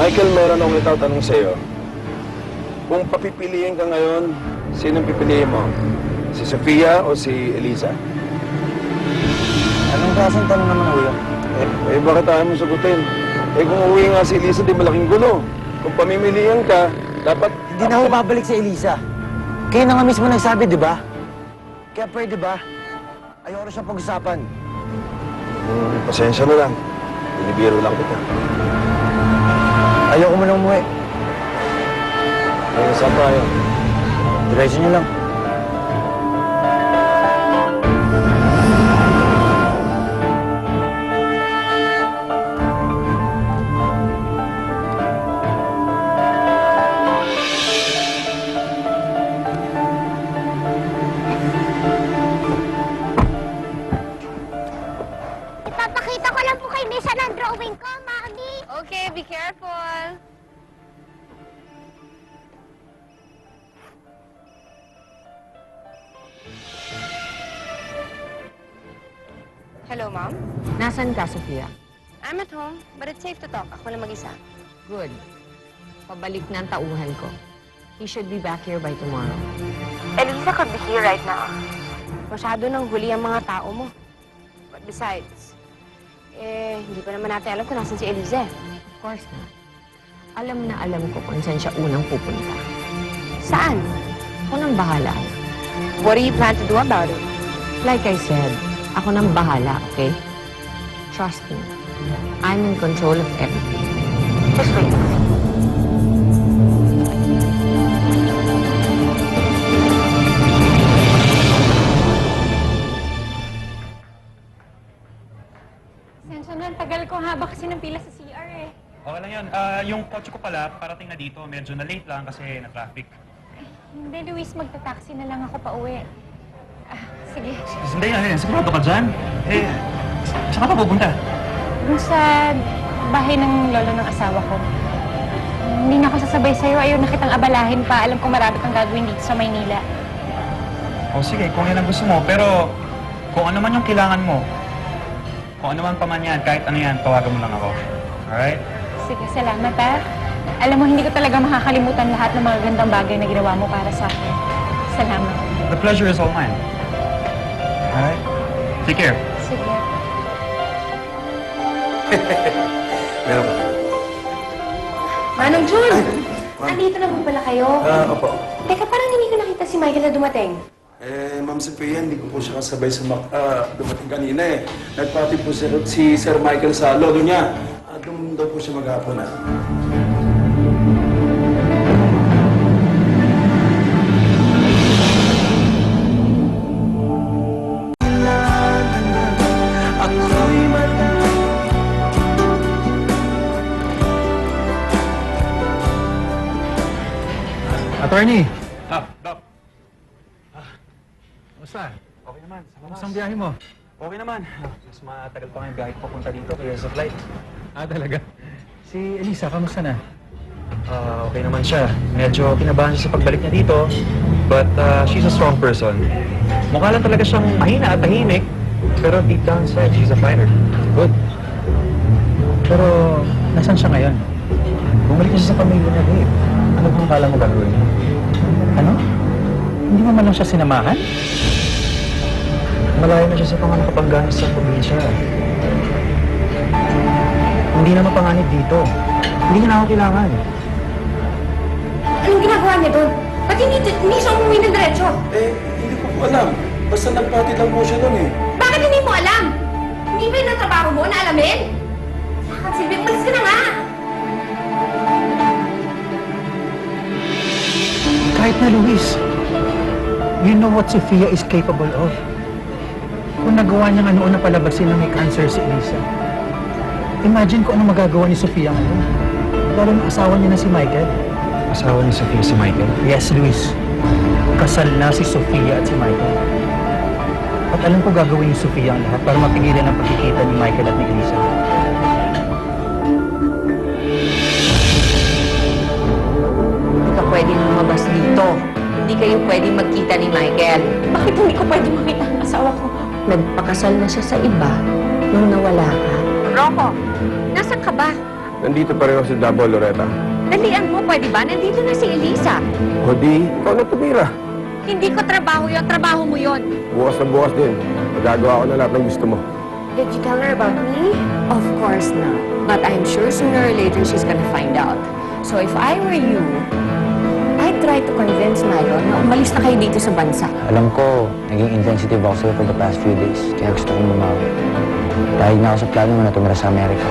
Michael, meron akong itatanong sa'yo. Kung papipiliin ka ngayon, sinong pipiliin mo? Si Sofia o si Eliza? Anong klaseng tanong naman ho yun? Bakit tayo mo sagutin? Kung uwi nga si Eliza, di malaking gulo. Kung pamimiliin ka, dapat... Hindi na ako babalik sa Elisa. Kayo na nga mismo nagsabi, di ba? Kaya pwede ba? Ayoko na siyang pag-usapan. Pasensya na lang. Binibiro lang kita. Ayoko mo na umuwi. Saan tayo? Diretso niyo lang. Ipapakita ko lang po kay Misa ng drawing ko, Mami. Okay, be careful. Hello, Mom. Nasaan ka, Sofia? I'm at home, but it's safe to talk. Ako lang mag-isa. Good. Pabalik na ang tauhan ko. He should be back here by tomorrow. Elisa could be here right now. Masyado nang huli ang mga tao mo. But besides, hindi pa naman natin alam kung nasan si Eliza. Of course not. Alam na alam ko kung saan siya unang pupunta. Saan? Ako nang bahala. What do you plan to do about it? Like I said, ako nang bahala, okay? Trust me. I'm in control of everything. Just wait. Sensya na, tagal ko haba kasi ng pila sa CR eh. Okay lang yun. Yung kotse ko pala, parating na dito. Medyo na-late lang kasi na-traffic. Hindi, Luis, magta-taxi na lang ako pa uwi. Sige. Hindi, sigurado ka dyan. Saan ka pa pupunta? Dun sa bahay ng lolo ng asawa ko. Hindi na ako sasabay sa'yo. Ayaw na kitang abalahin pa. Alam ko marami kang gagawin dito sa Maynila. O sige, kung yan ang gusto mo. Pero kung ano man yung kailangan mo, kung ano man pa man yan, kahit ano yan, tawagan mo lang ako. Alright? Sige, salamat ha. Alam mo, hindi ko talaga makakalimutan lahat ng mga gandang bagay na ginawa mo para sa akin. Salamat. The pleasure is all mine. Alright? Take care. Sige. Meron ka. Manong Jun! Andito na po pala kayo. Opo. Teka, parang hindi ko nakita si Michael na dumating. Ma'am Sofia, hindi ko po siya kasabay sa dumating kanina eh. Nagpati po si Sir Michael sa lolo niya. Doon daw po siya maghapon na. Attorney, Doc. kamusta? Okay naman. Kamusta ang biyahe mo? Okay naman. Mas matagal pa ngayong biyahe papunta dito kaya sa flight. Talaga. Si Elisa, kamusta na? Okay naman siya. Medyo kinabahan siya sa pagbalik niya dito. But she's a strong person. Mukha lang talaga siyang mahina at tahimik. Pero deep down inside, she's a fighter. Good. Pero, nasan siya ngayon? Bumalik na siya sa pamilya niya, Dave. Ano bang kala mo gagawin niya? Ano? Hindi mo man lang siya sinamahan? Malayo na siya sa panganakapangganas sa probinsya. Hindi na mapanganib dito. Hindi niya na ako kailangan. Anong ginagawa niya doon? Ba't hindi siya umuwi ng diretso? Hindi ko po alam. Basta nagpati lang po siya doon eh. Bakit hindi mo alam? Hindi ba yun ang trabaho mo na alamin? Saka, Silvia, malis ka na nga! Kahit na Luis, you know what Sofia is capable of. Kung nagawa niya nga noon na palabasin na may cancer si Elisa, imagine kung ano magagawa ni Sofia ngayon. Lalo na asawa niya na si Michael. Asawa ni Sofia si Michael. Yes, Luis. Kasal na si Sofia at si Michael. At alam ko gagawin ni Sofia ang lahat para mapigilan ang pagkikita ni Michael at ni Elisa. Hindi ka pwedeng lumabas dito. Hindi kayo pwedeng magkita ni Michael. Bakit hindi ko pwede makita ang asawa ko? Nagpakasal na siya sa iba nung nawala ka. Rocco, nasaan ka ba? Nandito pa rin ako sa Davao, Loretta. Dalian mo, pwede ba? Nandito na si Elisa. O di, ikaw na tumira. Hindi ko trabaho yon, trabaho mo yon. Bukas na bukas din. Magagawa ko na lahat ng gusto mo. Did you tell her about me? Of course not. But I'm sure sooner or later she's gonna find out. So if I were you, I'd try to convince Milo na umalis na kayo dito sa bansa. Alam ko, naging insensitive ako sa'yo for the past few days. Kaya gusto kong bumawi. Dahil na ako sa plano mo na tumira sa Amerika.